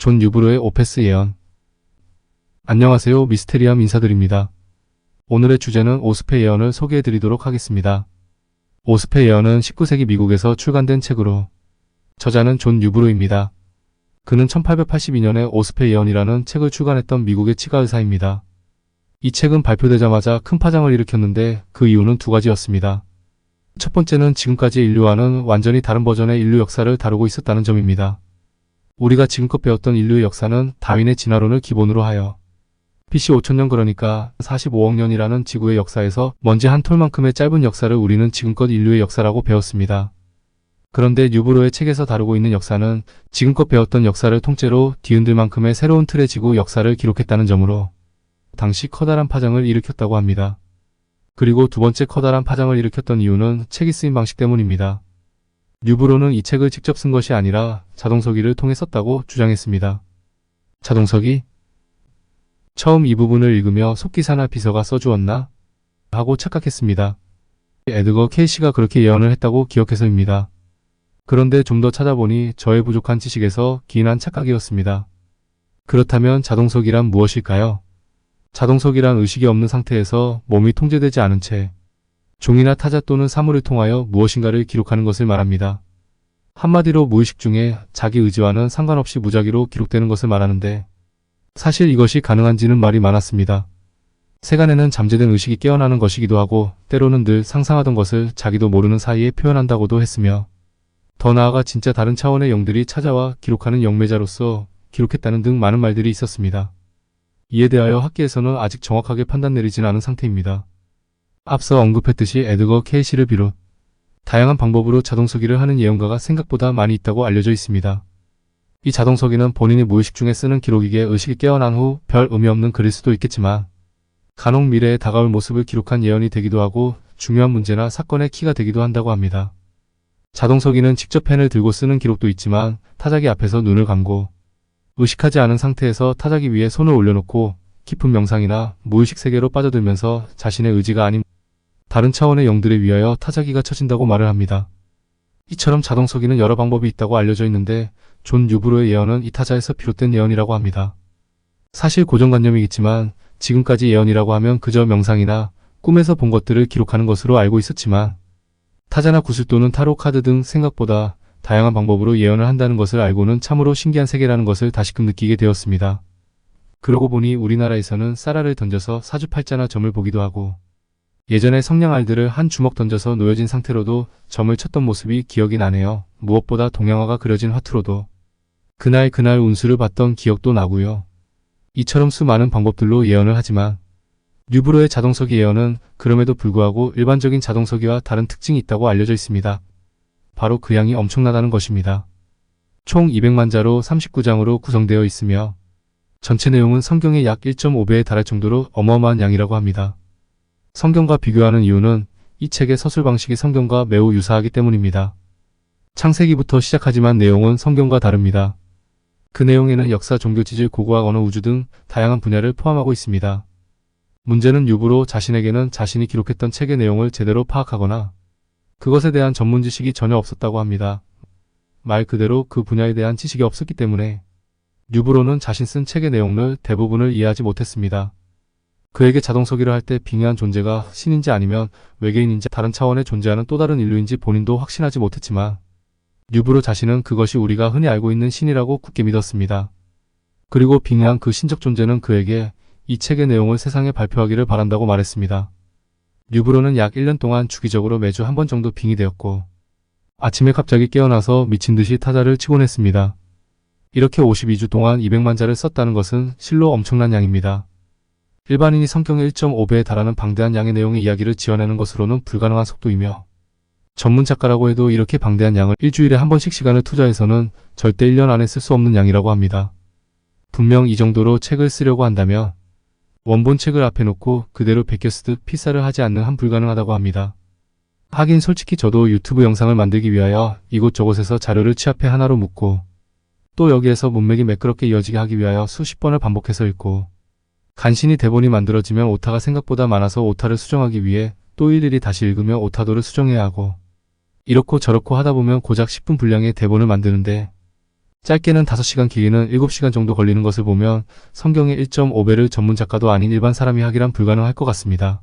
존 유브로의 오페스 예언. 안녕하세요. 미스테리함 인사드립니다. 오늘의 주제는 오스페 예언을 소개해드리도록 하겠습니다. 오스페 예언은 19세기 미국에서 출간된 책으로 저자는 존 유브로입니다. 그는 1882년에 오스페 예언이라는 책을 출간했던 미국의 치과 의사입니다. 이 책은 발표되자마자 큰 파장을 일으켰는데 그 이유는 두 가지였습니다. 첫 번째는 지금까지의 인류와는 완전히 다른 버전의 인류 역사를 다루고 있었다는 점입니다. 우리가 지금껏 배웠던 인류의 역사는 다윈의 진화론을 기본으로 하여 BC 5000년 그러니까 45억 년이라는 지구의 역사에서 먼지 한 톨만큼의 짧은 역사를 우리는 지금껏 인류의 역사라고 배웠습니다. 그런데 유브로의 책에서 다루고 있는 역사는 지금껏 배웠던 역사를 통째로 뒤흔들 만큼의 새로운 틀의 지구 역사를 기록했다는 점으로 당시 커다란 파장을 일으켰다고 합니다. 그리고 두 번째 커다란 파장을 일으켰던 이유는 책이 쓰인 방식 때문입니다. 유브로는 이 책을 직접 쓴 것이 아니라 자동서기를 통해 썼다고 주장했습니다. 자동서기? 처음 이 부분을 읽으며 속기사나 비서가 써주었나? 하고 착각했습니다. 에드거 케이시가 그렇게 예언을 했다고 기억해서입니다. 그런데 좀 더 찾아보니 저의 부족한 지식에서 기인한 착각이었습니다. 그렇다면 자동서기란 무엇일까요? 자동서기란 의식이 없는 상태에서 몸이 통제되지 않은 채 종이나 타자 또는 사물을 통하여 무엇인가를 기록하는 것을 말합니다. 한마디로 무의식 중에 자기 의지와는 상관없이 무작위로 기록되는 것을 말하는데 사실 이것이 가능한지는 말이 많았습니다. 세간에는 잠재된 의식이 깨어나는 것이기도 하고 때로는 늘 상상하던 것을 자기도 모르는 사이에 표현한다고도 했으며 더 나아가 진짜 다른 차원의 영들이 찾아와 기록하는 영매자로서 기록했다는 등 많은 말들이 있었습니다. 이에 대하여 학계에서는 아직 정확하게 판단 내리진 않은 상태입니다. 앞서 언급했듯이 에드거 케이시를 비롯 다양한 방법으로 자동서기를 하는 예언가가 생각보다 많이 있다고 알려져 있습니다. 이 자동서기는 본인이 무의식 중에 쓰는 기록이기에 의식이 깨어난 후 별 의미 없는 글일 수도 있겠지만 간혹 미래에 다가올 모습을 기록한 예언이 되기도 하고 중요한 문제나 사건의 키가 되기도 한다고 합니다. 자동서기는 직접 펜을 들고 쓰는 기록도 있지만 타자기 앞에서 눈을 감고 의식하지 않은 상태에서 타자기 위에 손을 올려놓고 깊은 명상이나 무의식 세계로 빠져들면서 자신의 의지가 아닌 다른 차원의 영들에 위하여 타자기가 쳐진다고 말을 합니다. 이처럼 자동서기는 여러 방법이 있다고 알려져 있는데 존 유브로의 예언은 이 타자에서 비롯된 예언이라고 합니다. 사실 고정관념이겠지만 지금까지 예언이라고 하면 그저 명상이나 꿈에서 본 것들을 기록하는 것으로 알고 있었지만 타자나 구슬 또는 타로 카드 등 생각보다 다양한 방법으로 예언을 한다는 것을 알고는 참으로 신기한 세계라는 것을 다시금 느끼게 되었습니다. 그러고 보니 우리나라에서는 쌀알을 던져서 사주팔자나 점을 보기도 하고 예전에 성냥알들을 한 주먹 던져서 놓여진 상태로도 점을 쳤던 모습이 기억이 나네요. 무엇보다 동양화가 그려진 화투로도 그날 운수를 봤던 기억도 나고요. 이처럼 수많은 방법들로 예언을 하지만 유브로의 자동서기 예언은 그럼에도 불구하고 일반적인 자동서기와 다른 특징이 있다고 알려져 있습니다. 바로 그 양이 엄청나다는 것입니다. 총 200만 자로 39장으로 구성되어 있으며 전체 내용은 성경의 약 1.5배에 달할 정도로 어마어마한 양이라고 합니다. 성경과 비교하는 이유는 이 책의 서술 방식이 성경과 매우 유사하기 때문입니다. 창세기부터 시작하지만 내용은 성경과 다릅니다. 그 내용에는 역사, 종교, 지질, 고고학, 언어, 우주 등 다양한 분야를 포함하고 있습니다. 문제는 유브로 자신에게는 자신이 기록했던 책의 내용을 제대로 파악하거나 그것에 대한 전문 지식이 전혀 없었다고 합니다. 말 그대로 그 분야에 대한 지식이 없었기 때문에 유브로는 자신 쓴 책의 내용을 대부분을 이해하지 못했습니다. 그에게 자동서기를 할 때 빙의한 존재가 신인지 아니면 외계인인지 다른 차원에 존재하는 또 다른 인류인지 본인도 확신하지 못했지만 유브로 자신은 그것이 우리가 흔히 알고 있는 신이라고 굳게 믿었습니다. 그리고 빙의한 그 신적 존재는 그에게 이 책의 내용을 세상에 발표하기를 바란다고 말했습니다. 유브로는 약 1년 동안 주기적으로 매주 한 번 정도 빙의되었고 아침에 갑자기 깨어나서 미친 듯이 타자를 치곤 했습니다. 이렇게 52주 동안 200만 자를 썼다는 것은 실로 엄청난 양입니다. 일반인이 성경의 1.5배에 달하는 방대한 양의 내용의 이야기를 지어내는 것으로는 불가능한 속도이며 전문 작가라고 해도 이렇게 방대한 양을 일주일에 한 번씩 시간을 투자해서는 절대 1년 안에 쓸 수 없는 양이라고 합니다. 분명 이 정도로 책을 쓰려고 한다면 원본 책을 앞에 놓고 그대로 베껴 쓰듯 필사를 하지 않는 한 불가능하다고 합니다. 하긴 솔직히 저도 유튜브 영상을 만들기 위하여 이곳저곳에서 자료를 취합해 하나로 묶고 또 여기에서 문맥이 매끄럽게 이어지게 하기 위하여 수십 번을 반복해서 읽고 간신히 대본이 만들어지면 오타가 생각보다 많아서 오타를 수정하기 위해 또 일일이 다시 읽으며 오타도를 수정해야 하고 이렇고 저렇고 하다 보면 고작 10분 분량의 대본을 만드는데 짧게는 5시간, 길게는 7시간 정도 걸리는 것을 보면 성경의 1.5배를 전문 작가도 아닌 일반 사람이 하기란 불가능할 것 같습니다.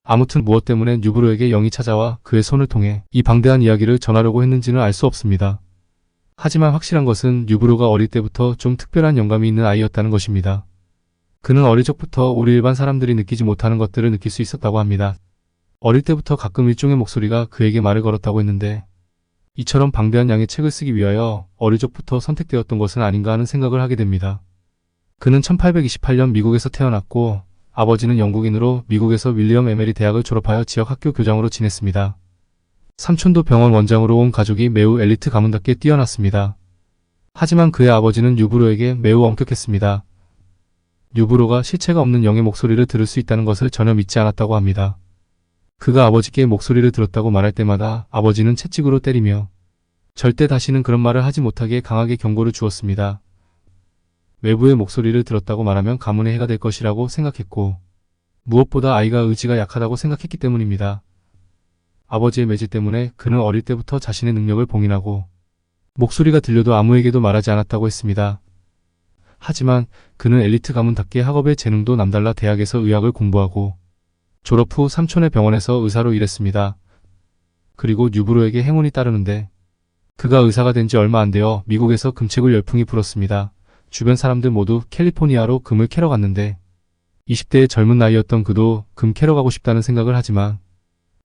아무튼 무엇 때문에 뉴브로에게 영이 찾아와 그의 손을 통해 이 방대한 이야기를 전하려고 했는지는 알 수 없습니다. 하지만 확실한 것은 뉴브로가 어릴 때부터 좀 특별한 영감이 있는 아이였다는 것입니다. 그는 어릴 적부터 우리 일반 사람들이 느끼지 못하는 것들을 느낄 수 있었다고 합니다. 어릴 때부터 가끔 일종의 목소리가 그에게 말을 걸었다고 했는데 이처럼 방대한 양의 책을 쓰기 위하여 어릴 적부터 선택되었던 것은 아닌가 하는 생각을 하게 됩니다. 그는 1828년 미국에서 태어났고 아버지는 영국인으로 미국에서 윌리엄 에메리 대학을 졸업하여 지역 학교 교장으로 지냈습니다. 삼촌도 병원 원장으로 온 가족이 매우 엘리트 가문답게 뛰어났습니다. 하지만 그의 아버지는 뉴브로에게 매우 엄격했습니다. 뉴브로가 실체가 없는 영의 목소리를 들을 수 있다는 것을 전혀 믿지 않았다고 합니다. 그가 아버지께 목소리를 들었다고 말할 때마다 아버지는 채찍으로 때리며 절대 다시는 그런 말을 하지 못하게 강하게 경고를 주었습니다. 외부의 목소리를 들었다고 말하면 가문에 해가 될 것이라고 생각했고 무엇보다 아이가 의지가 약하다고 생각했기 때문입니다. 아버지의 매질 때문에 그는 어릴 때부터 자신의 능력을 봉인하고 목소리가 들려도 아무에게도 말하지 않았다고 했습니다. 하지만 그는 엘리트 가문답게 학업의 재능도 남달라 대학에서 의학을 공부하고 졸업 후 삼촌의 병원에서 의사로 일했습니다. 그리고 뉴브로에게 행운이 따르는데 그가 의사가 된 지 얼마 안 되어 미국에서 금채굴 열풍이 불었습니다. 주변 사람들 모두 캘리포니아로 금을 캐러 갔는데 20대의 젊은 나이였던 그도 금 캐러 가고 싶다는 생각을 하지만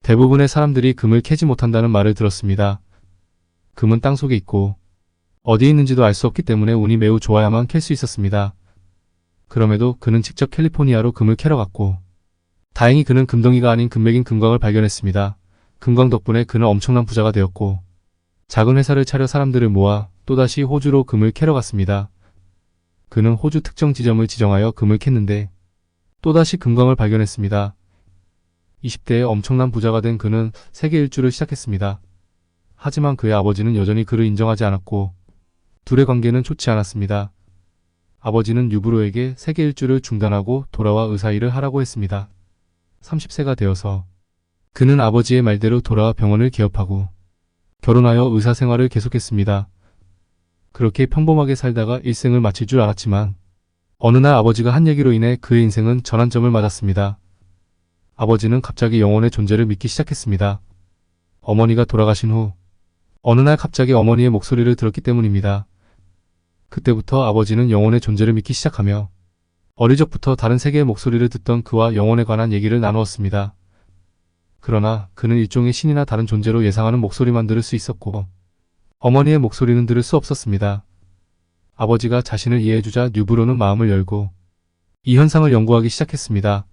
대부분의 사람들이 금을 캐지 못한다는 말을 들었습니다. 금은 땅속에 있고 어디 있는지도 알 수 없기 때문에 운이 매우 좋아야만 캘 수 있었습니다. 그럼에도 그는 직접 캘리포니아로 금을 캐러 갔고 다행히 그는 금덩이가 아닌 금맥인 금광을 발견했습니다. 금광 덕분에 그는 엄청난 부자가 되었고 작은 회사를 차려 사람들을 모아 또다시 호주로 금을 캐러 갔습니다. 그는 호주 특정 지점을 지정하여 금을 캤는데 또다시 금광을 발견했습니다. 20대에 엄청난 부자가 된 그는 세계 일주를 시작했습니다. 하지만 그의 아버지는 여전히 그를 인정하지 않았고 둘의 관계는 좋지 않았습니다. 아버지는 뉴브로에게 세계 일주를 중단하고 돌아와 의사 일을 하라고 했습니다. 30세가 되어서 그는 아버지의 말대로 돌아와 병원을 개업하고 결혼하여 의사 생활을 계속했습니다. 그렇게 평범하게 살다가 일생을 마칠 줄 알았지만 어느 날 아버지가 한 얘기로 인해 그의 인생은 전환점을 맞았습니다. 아버지는 갑자기 영혼의 존재를 믿기 시작했습니다. 어머니가 돌아가신 후 어느 날 갑자기 어머니의 목소리를 들었기 때문입니다. 그때부터 아버지는 영혼의 존재를 믿기 시작하며 어릴 적부터 다른 세계의 목소리를 듣던 그와 영혼에 관한 얘기를 나누었습니다. 그러나 그는 일종의 신이나 다른 존재로 예상하는 목소리만 들을 수 있었고 어머니의 목소리는 들을 수 없었습니다. 아버지가 자신을 이해해주자 뉴브로는 마음을 열고 이 현상을 연구하기 시작했습니다.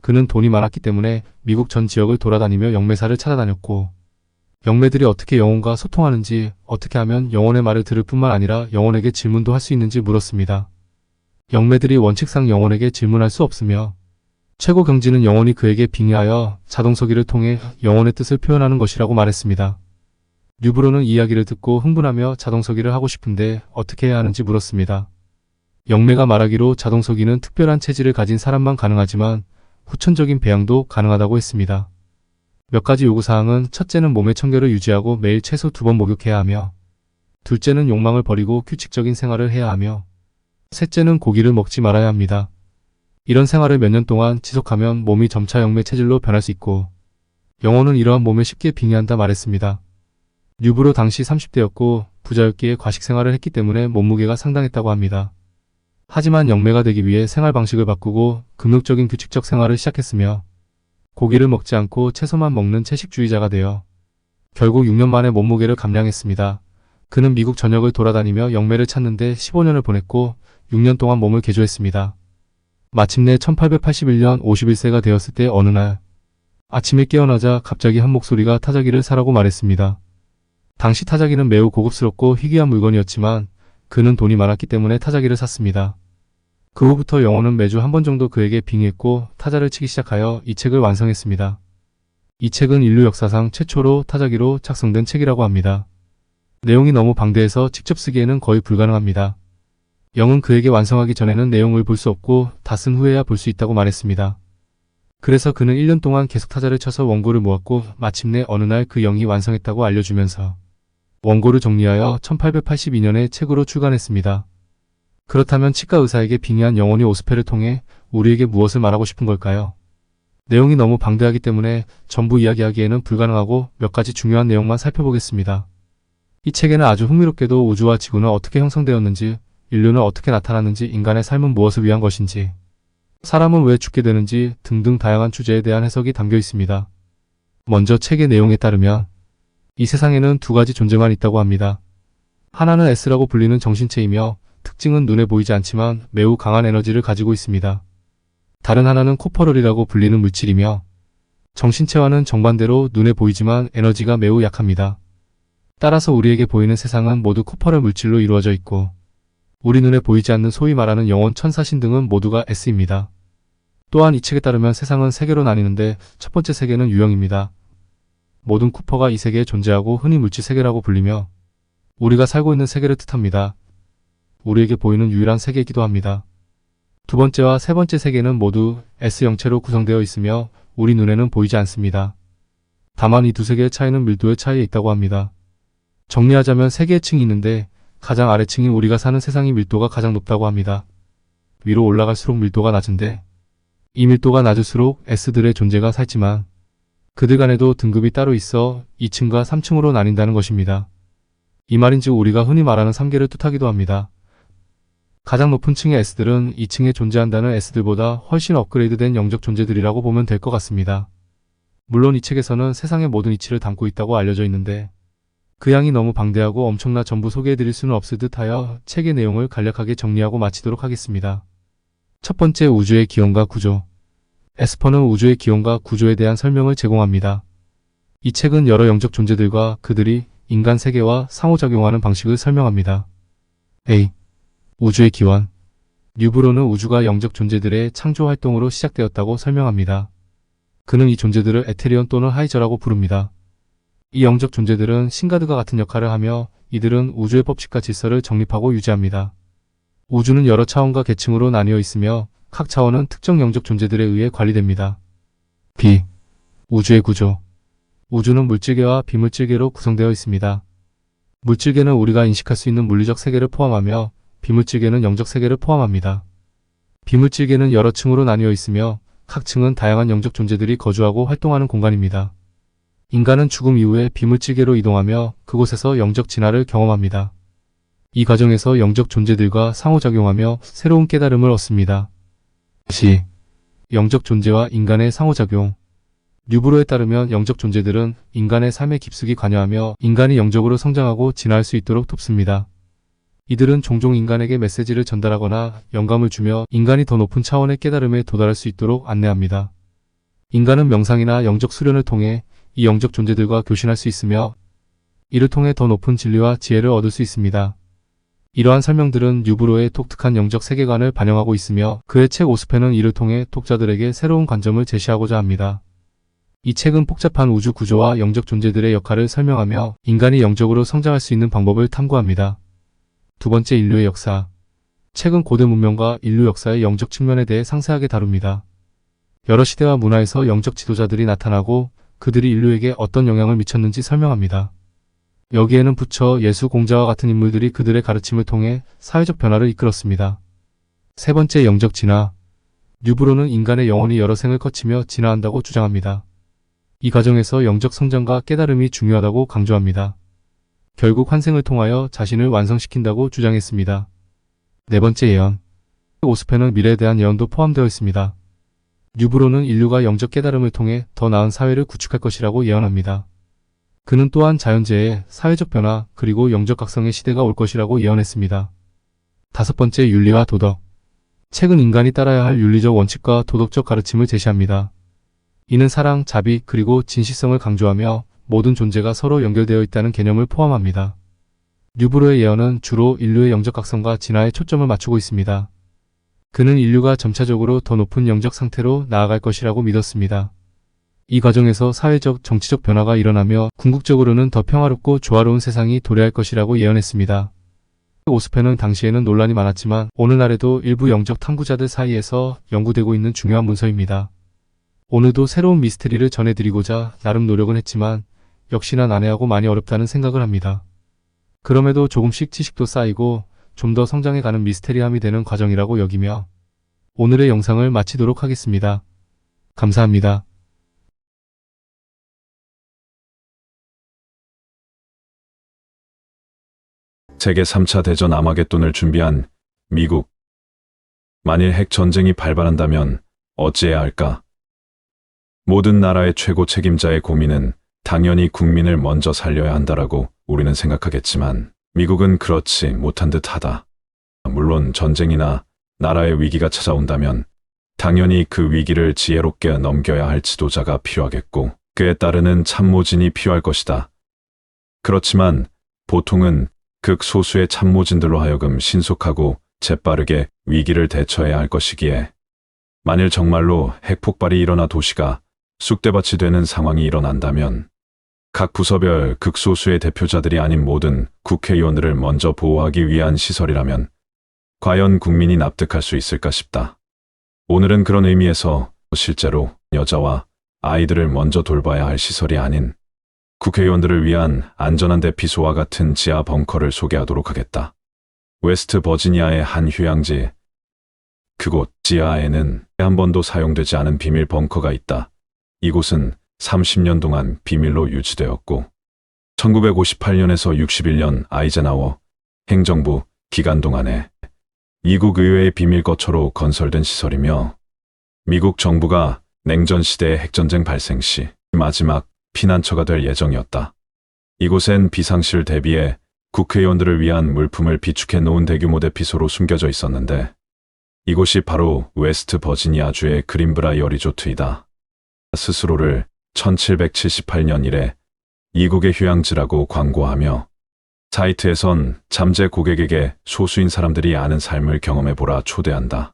그는 돈이 많았기 때문에 미국 전 지역을 돌아다니며 영매사를 찾아다녔고 영매들이 어떻게 영혼과 소통하는지, 어떻게 하면 영혼의 말을 들을 뿐만 아니라 영혼에게 질문도 할 수 있는지 물었습니다. 영매들이 원칙상 영혼에게 질문할 수 없으며 최고 경지는 영혼이 그에게 빙의하여 자동서기를 통해 영혼의 뜻을 표현하는 것이라고 말했습니다. 뉴브로는 이야기를 듣고 흥분하며 자동서기를 하고 싶은데 어떻게 해야 하는지 물었습니다. 영매가 말하기로 자동서기는 특별한 체질을 가진 사람만 가능하지만 후천적인 배양도 가능하다고 했습니다. 몇 가지 요구사항은 첫째는 몸의 청결을 유지하고 매일 최소 2번 목욕해야 하며 둘째는 욕망을 버리고 규칙적인 생활을 해야 하며 셋째는 고기를 먹지 말아야 합니다. 이런 생활을 몇 년 동안 지속하면 몸이 점차 영매 체질로 변할 수 있고 영혼은 이러한 몸에 쉽게 빙의한다 말했습니다. 뉴브로 당시 30대였고 부자였기에 과식 생활을 했기 때문에 몸무게가 상당했다고 합니다. 하지만 영매가 되기 위해 생활 방식을 바꾸고 금욕적인 규칙적 생활을 시작했으며 고기를 먹지 않고 채소만 먹는 채식주의자가 되어 결국 6년 만에 몸무게를 감량했습니다. 그는 미국 전역을 돌아다니며 영매를 찾는데 15년을 보냈고 6년 동안 몸을 개조했습니다. 마침내 1881년 51세가 되었을 때 어느 날 아침에 깨어나자 갑자기 한 목소리가 타자기를 사라고 말했습니다. 당시 타자기는 매우 고급스럽고 희귀한 물건이었지만 그는 돈이 많았기 때문에 타자기를 샀습니다. 그 후부터 영혼은 매주 한 번 정도 그에게 빙의했고 타자를 치기 시작하여 이 책을 완성했습니다. 이 책은 인류 역사상 최초로 타자기로 작성된 책이라고 합니다. 내용이 너무 방대해서 직접 쓰기에는 거의 불가능합니다. 영은 그에게 완성하기 전에는 내용을 볼 수 없고 다 쓴 후에야 볼 수 있다고 말했습니다. 그래서 그는 1년 동안 계속 타자를 쳐서 원고를 모았고 마침내 어느 날 그 영이 완성했다고 알려주면서 원고를 정리하여 1882년에 책으로 출간했습니다. 그렇다면 치과 의사에게 빙의한 영혼이 오스페를 통해 우리에게 무엇을 말하고 싶은 걸까요? 내용이 너무 방대하기 때문에 전부 이야기하기에는 불가능하고 몇 가지 중요한 내용만 살펴보겠습니다. 이 책에는 아주 흥미롭게도 우주와 지구는 어떻게 형성되었는지, 인류는 어떻게 나타났는지, 인간의 삶은 무엇을 위한 것인지, 사람은 왜 죽게 되는지 등등 다양한 주제에 대한 해석이 담겨 있습니다. 먼저 책의 내용에 따르면 이 세상에는 두 가지 존재만 있다고 합니다. 하나는 S라고 불리는 정신체이며 특징은 눈에 보이지 않지만 매우 강한 에너지를 가지고 있습니다. 다른 하나는 코퍼럴이라고 불리는 물질이며 정신체와는 정반대로 눈에 보이지만 에너지가 매우 약합니다. 따라서 우리에게 보이는 세상은 모두 코퍼럴 물질로 이루어져 있고 우리 눈에 보이지 않는 소위 말하는 영혼, 천사신 등은 모두가 S입니다. 또한 이 책에 따르면 세상은 세 개로 나뉘는데 첫 번째 세계는 유형입니다. 모든 쿠퍼가 이 세계에 존재하고 흔히 물질 세계라고 불리며 우리가 살고 있는 세계를 뜻합니다. 우리에게 보이는 유일한 세계이기도 합니다. 두 번째와 세 번째 세계는 모두 S형체로 구성되어 있으며 우리 눈에는 보이지 않습니다. 다만 이 두 세계의 차이는 밀도의 차이에 있다고 합니다. 정리하자면 세 개의 층이 있는데 가장 아래층인 우리가 사는 세상이 밀도가 가장 높다고 합니다. 위로 올라갈수록 밀도가 낮은데 이 밀도가 낮을수록 S들의 존재가 살지만 그들 간에도 등급이 따로 있어 2층과 3층으로 나뉜다는 것입니다. 이 말인즉 우리가 흔히 말하는 3계를 뜻하기도 합니다. 가장 높은 층의 S들은 2층에 존재한다는 S들보다 훨씬 업그레이드된 영적 존재들이라고 보면 될 것 같습니다. 물론 이 책에서는 세상의 모든 이치를 담고 있다고 알려져 있는데 그 양이 너무 방대하고 엄청나 전부 소개해드릴 수는 없을 듯하여 책의 내용을 간략하게 정리하고 마치도록 하겠습니다. 첫 번째, 우주의 기원과 구조. 에스퍼는 우주의 기원과 구조에 대한 설명을 제공합니다. 이 책은 여러 영적 존재들과 그들이 인간 세계와 상호작용하는 방식을 설명합니다. A. 우주의 기원. 뉴브로는 우주가 영적 존재들의 창조 활동으로 시작되었다고 설명합니다. 그는 이 존재들을 에테리온 또는 하이저라고 부릅니다. 이 영적 존재들은 신가드가 같은 역할을 하며 이들은 우주의 법칙과 질서를 정립하고 유지합니다. 우주는 여러 차원과 계층으로 나뉘어 있으며 각 차원은 특정 영적 존재들에 의해 관리됩니다. B. 우주의 구조. 우주는 물질계와 비물질계로 구성되어 있습니다. 물질계는 우리가 인식할 수 있는 물리적 세계를 포함하며 비물질계는 영적 세계를 포함합니다. 비물질계는 여러 층으로 나뉘어 있으며 각 층은 다양한 영적 존재들이 거주하고 활동하는 공간입니다. 인간은 죽음 이후에 비물질계로 이동하며 그곳에서 영적 진화를 경험합니다. 이 과정에서 영적 존재들과 상호작용하며 새로운 깨달음을 얻습니다. C. 영적 존재와 인간의 상호작용. 뉴브로에 따르면 영적 존재들은 인간의 삶에 깊숙이 관여하며 인간이 영적으로 성장하고 진화할 수 있도록 돕습니다. 이들은 종종 인간에게 메시지를 전달하거나 영감을 주며 인간이 더 높은 차원의 깨달음에 도달할 수 있도록 안내합니다. 인간은 명상이나 영적 수련을 통해 이 영적 존재들과 교신할 수 있으며 이를 통해 더 높은 진리와 지혜를 얻을 수 있습니다. 이러한 설명들은 뉴브로의 독특한 영적 세계관을 반영하고 있으며 그의 책 오스페는 이를 통해 독자들에게 새로운 관점을 제시하고자 합니다. 이 책은 복잡한 우주 구조와 영적 존재들의 역할을 설명하며 인간이 영적으로 성장할 수 있는 방법을 탐구합니다. 두 번째, 인류의 역사. 책은 고대 문명과 인류 역사의 영적 측면에 대해 상세하게 다룹니다. 여러 시대와 문화에서 영적 지도자들이 나타나고 그들이 인류에게 어떤 영향을 미쳤는지 설명합니다. 여기에는 부처, 예수, 공자와 같은 인물들이 그들의 가르침을 통해 사회적 변화를 이끌었습니다. 세 번째, 영적 진화. 뉴브로는 인간의 영혼이 여러 생을 거치며 진화한다고 주장합니다. 이 과정에서 영적 성장과 깨달음이 중요하다고 강조합니다. 결국 환생을 통하여 자신을 완성시킨다고 주장했습니다. 네 번째, 예언. 오스페는 미래에 대한 예언도 포함되어 있습니다. 뉴브로는 인류가 영적 깨달음을 통해 더 나은 사회를 구축할 것이라고 예언합니다. 그는 또한 자연재해, 사회적 변화, 그리고 영적 각성의 시대가 올 것이라고 예언했습니다. 다섯 번째, 윤리와 도덕. 책은 인간이 따라야 할 윤리적 원칙과 도덕적 가르침을 제시합니다. 이는 사랑, 자비, 그리고 진실성을 강조하며 모든 존재가 서로 연결되어 있다는 개념을 포함합니다. 뉴브로의 예언은 주로 인류의 영적 각성과 진화에 초점을 맞추고 있습니다. 그는 인류가 점차적으로 더 높은 영적 상태로 나아갈 것이라고 믿었습니다. 이 과정에서 사회적, 정치적 변화가 일어나며 궁극적으로는 더 평화롭고 조화로운 세상이 도래할 것이라고 예언했습니다. 오스페는 당시에는 논란이 많았지만 오늘날에도 일부 영적 탐구자들 사이에서 연구되고 있는 중요한 문서입니다. 오늘도 새로운 미스테리를 전해드리고자 나름 노력은 했지만 역시나 난해하고 많이 어렵다는 생각을 합니다. 그럼에도 조금씩 지식도 쌓이고 좀 더 성장해가는 미스테리함이 되는 과정이라고 여기며 오늘의 영상을 마치도록 하겠습니다. 감사합니다. 세계 3차 대전 아마겟돈을 준비한 미국. 만일 핵 전쟁이 발발한다면 어찌해야 할까? 모든 나라의 최고 책임자의 고민은 당연히 국민을 먼저 살려야 한다라고 우리는 생각하겠지만 미국은 그렇지 못한 듯하다. 물론 전쟁이나 나라의 위기가 찾아온다면 당연히 그 위기를 지혜롭게 넘겨야 할 지도자가 필요하겠고 그에 따르는 참모진이 필요할 것이다. 그렇지만 보통은 극소수의 참모진들로 하여금 신속하고 재빠르게 위기를 대처해야 할 것이기에 만일 정말로 핵폭발이 일어나 도시가 쑥대밭이 되는 상황이 일어난다면 각 부서별 극소수의 대표자들이 아닌 모든 국회의원들을 먼저 보호하기 위한 시설이라면 과연 국민이 납득할 수 있을까 싶다. 오늘은 그런 의미에서 실제로 여자와 아이들을 먼저 돌봐야 할 시설이 아닌 국회의원들을 위한 안전한 대피소와 같은 지하 벙커를 소개하도록 하겠다. 웨스트 버지니아의 한 휴양지. 그곳 지하에는 한 번도 사용되지 않은 비밀 벙커가 있다. 이곳은 30년 동안 비밀로 유지되었고 1958년에서 61년 아이젠하워 행정부 기간 동안에 미국 의회의 비밀 거처로 건설된 시설이며 미국 정부가 냉전 시대의 핵전쟁 발생 시 마지막 피난처가 될 예정이었다. 이곳엔 비상시를 대비해 국회의원들을 위한 물품을 비축해 놓은 대규모 대피소로 숨겨져 있었는데 이곳이 바로 웨스트 버지니아주의 그린브라이어 리조트이다. 스스로를 1778년 이래 이국의 휴양지라고 광고하며 사이트에선 잠재 고객에게 소수인 사람들이 아는 삶을 경험해보라 초대한다.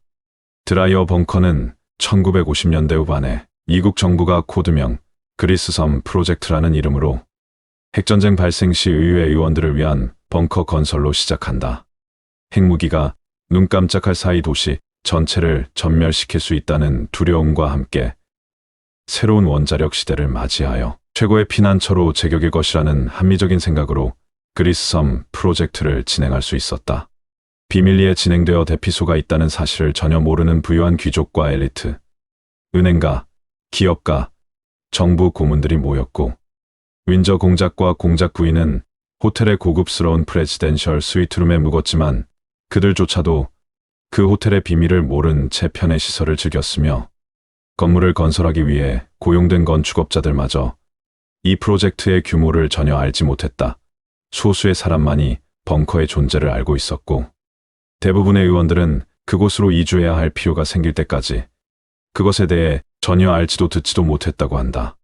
드라이어 벙커는 1950년대 후반에 미국 정부가 코드명 그리스섬 프로젝트라는 이름으로 핵전쟁 발생 시 의회 의원들을 위한 벙커 건설로 시작한다. 핵무기가 눈 깜짝할 사이 도시 전체를 전멸시킬 수 있다는 두려움과 함께 새로운 원자력 시대를 맞이하여 최고의 피난처로 제격일 것이라는 합리적인 생각으로 그리스섬 프로젝트를 진행할 수 있었다. 비밀리에 진행되어 대피소가 있다는 사실을 전혀 모르는 부유한 귀족과 엘리트, 은행가, 기업가, 정부 고문들이 모였고 윈저 공작과 공작 부인은 호텔의 고급스러운 프레지덴셜 스위트룸에 묵었지만 그들조차도 그 호텔의 비밀을 모른 채 편의 시설을 즐겼으며 건물을 건설하기 위해 고용된 건축업자들마저 이 프로젝트의 규모를 전혀 알지 못했다. 소수의 사람만이 벙커의 존재를 알고 있었고 대부분의 의원들은 그곳으로 이주해야 할 필요가 생길 때까지 그것에 대해 전혀 알지도 듣지도 못했다고 한다.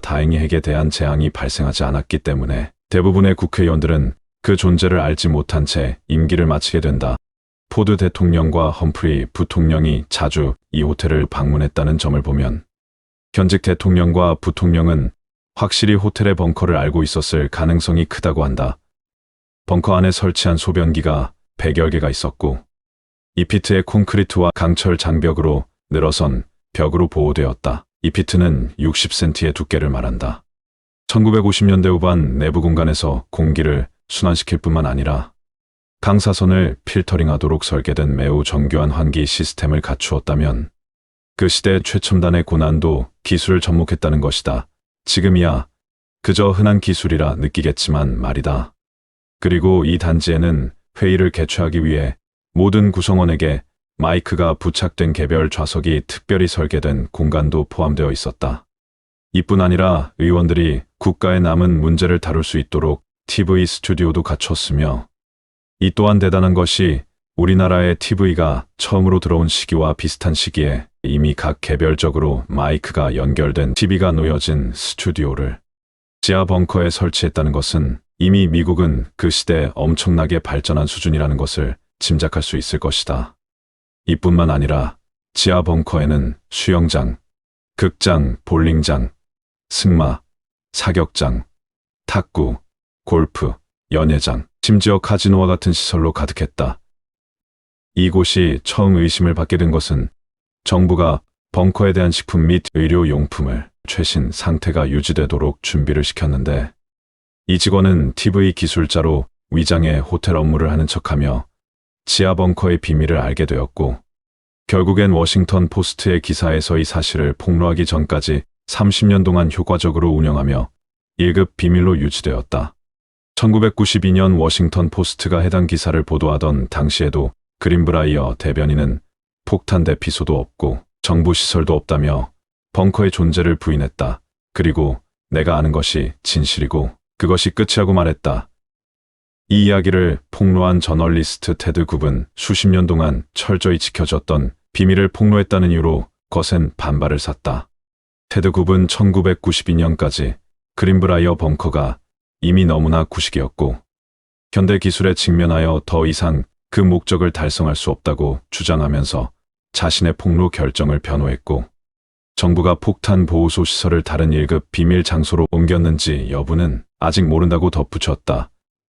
다행히 핵에 대한 재앙이 발생하지 않았기 때문에 대부분의 국회의원들은 그 존재를 알지 못한 채 임기를 마치게 된다. 포드 대통령과 험프리 부통령이 자주 이 호텔을 방문했다는 점을 보면 현직 대통령과 부통령은 확실히 호텔의 벙커를 알고 있었을 가능성이 크다고 한다. 벙커 안에 설치한 소변기가 100여 개가 있었고 이 피트의 콘크리트와 강철 장벽으로 늘어선 벽으로 보호되었다. 이 피트는 60cm의 두께를 말한다. 1950년대 후반 내부 공간에서 공기를 순환시킬 뿐만 아니라 강사선을 필터링하도록 설계된 매우 정교한 환기 시스템을 갖추었다면 그 시대 최첨단의 고난도 기술을 접목했다는 것이다. 지금이야 그저 흔한 기술이라 느끼겠지만 말이다. 그리고 이 단지에는 회의를 개최하기 위해 모든 구성원에게 마이크가 부착된 개별 좌석이 특별히 설계된 공간도 포함되어 있었다. 이뿐 아니라 의원들이 국가의 남은 문제를 다룰 수 있도록 TV 스튜디오도 갖췄으며 이 또한 대단한 것이 우리나라의 TV가 처음으로 들어온 시기와 비슷한 시기에 이미 각 개별적으로 마이크가 연결된 TV가 놓여진 스튜디오를 지하 벙커에 설치했다는 것은 이미 미국은 그 시대에 엄청나게 발전한 수준이라는 것을 짐작할 수 있을 것이다. 이뿐만 아니라 지하 벙커에는 수영장, 극장, 볼링장, 승마, 사격장, 탁구, 골프, 연회장, 심지어 카지노와 같은 시설로 가득했다. 이곳이 처음 의심을 받게 된 것은 정부가 벙커에 대한 식품 및 의료용품을 최신 상태가 유지되도록 준비를 시켰는데 이 직원은 TV 기술자로 위장해 호텔 업무를 하는 척하며 지하 벙커의 비밀을 알게 되었고, 결국엔 워싱턴 포스트의 기사에서 이 사실을 폭로하기 전까지 30년 동안 효과적으로 운영하며 1급 비밀로 유지되었다. 1992년 워싱턴 포스트가 해당 기사를 보도하던 당시에도 그린브라이어 대변인은 폭탄 대피소도 없고 정부 시설도 없다며 벙커의 존재를 부인했다. 그리고 내가 아는 것이 진실이고 그것이 끝이라고 말했다. 이 이야기를 폭로한 저널리스트 테드 굽은 수십 년 동안 철저히 지켜졌던 비밀을 폭로했다는 이유로 거센 반발을 샀다. 테드 굽은 1992년까지 그린브라이어 벙커가 이미 너무나 구식이었고 현대 기술에 직면하여 더 이상 그 목적을 달성할 수 없다고 주장하면서 자신의 폭로 결정을 변호했고, 정부가 폭탄 보호소 시설을 다른 1급 비밀 장소로 옮겼는지 여부는 아직 모른다고 덧붙였다.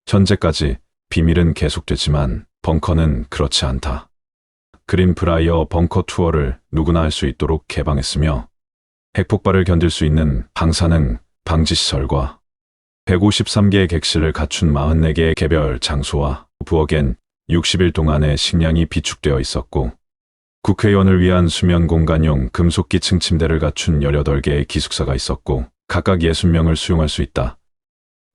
현재까지 비밀은 계속되지만 벙커는 그렇지 않다. 그린브라이어 벙커 투어를 누구나 할 수 있도록 개방했으며 핵폭발을 견딜 수 있는 방사능 방지시설과 153개의 객실을 갖춘 44개의 개별 장소와 부엌엔 60일 동안의 식량이 비축되어 있었고, 국회의원을 위한 수면 공간용 금속기층 침대를 갖춘 18개의 기숙사가 있었고 각각 60명을 수용할 수 있다.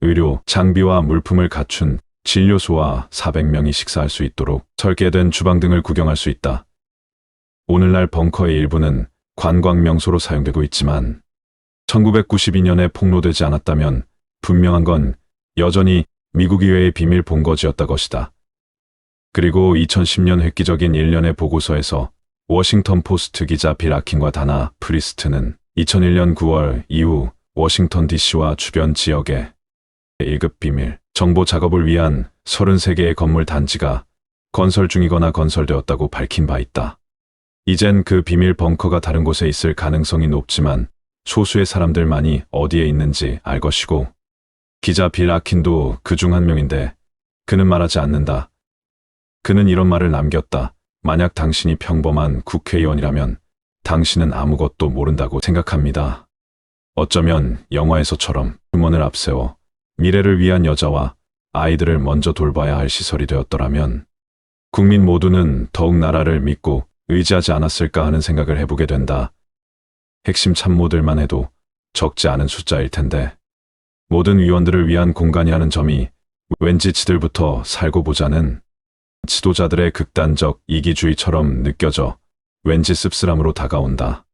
의료, 장비와 물품을 갖춘 진료소와 400명이 식사할 수 있도록 설계된 주방 등을 구경할 수 있다. 오늘날 벙커의 일부는 관광 명소로 사용되고 있지만 1992년에 폭로되지 않았다면 분명한 건 여전히 미국 의회의 비밀 본거지였다 것이다. 그리고 2010년 획기적인 일련의 보고서에서 워싱턴 포스트 기자 빌 아킨과 다나 프리스트는 2001년 9월 이후 워싱턴 DC와 주변 지역에 1급 비밀 정보 작업을 위한 33개의 건물 단지가 건설 중이거나 건설되었다고 밝힌 바 있다. 이젠 그 비밀 벙커가 다른 곳에 있을 가능성이 높지만 소수의 사람들만이 어디에 있는지 알 것이고, 기자 빌 아킨도 그 중 한 명인데 그는 말하지 않는다. 그는 이런 말을 남겼다. 만약 당신이 평범한 국회의원이라면 당신은 아무것도 모른다고 생각합니다. 어쩌면 영화에서처럼 휴먼을 앞세워 미래를 위한 여자와 아이들을 먼저 돌봐야 할 시설이 되었더라면 국민 모두는 더욱 나라를 믿고 의지하지 않았을까 하는 생각을 해보게 된다. 핵심 참모들만 해도 적지 않은 숫자일 텐데 모든 위원들을 위한 공간이라는 점이 왠지 지들부터 살고 보자는 지도자들의 극단적 이기주의처럼 느껴져 왠지 씁쓸함으로 다가온다.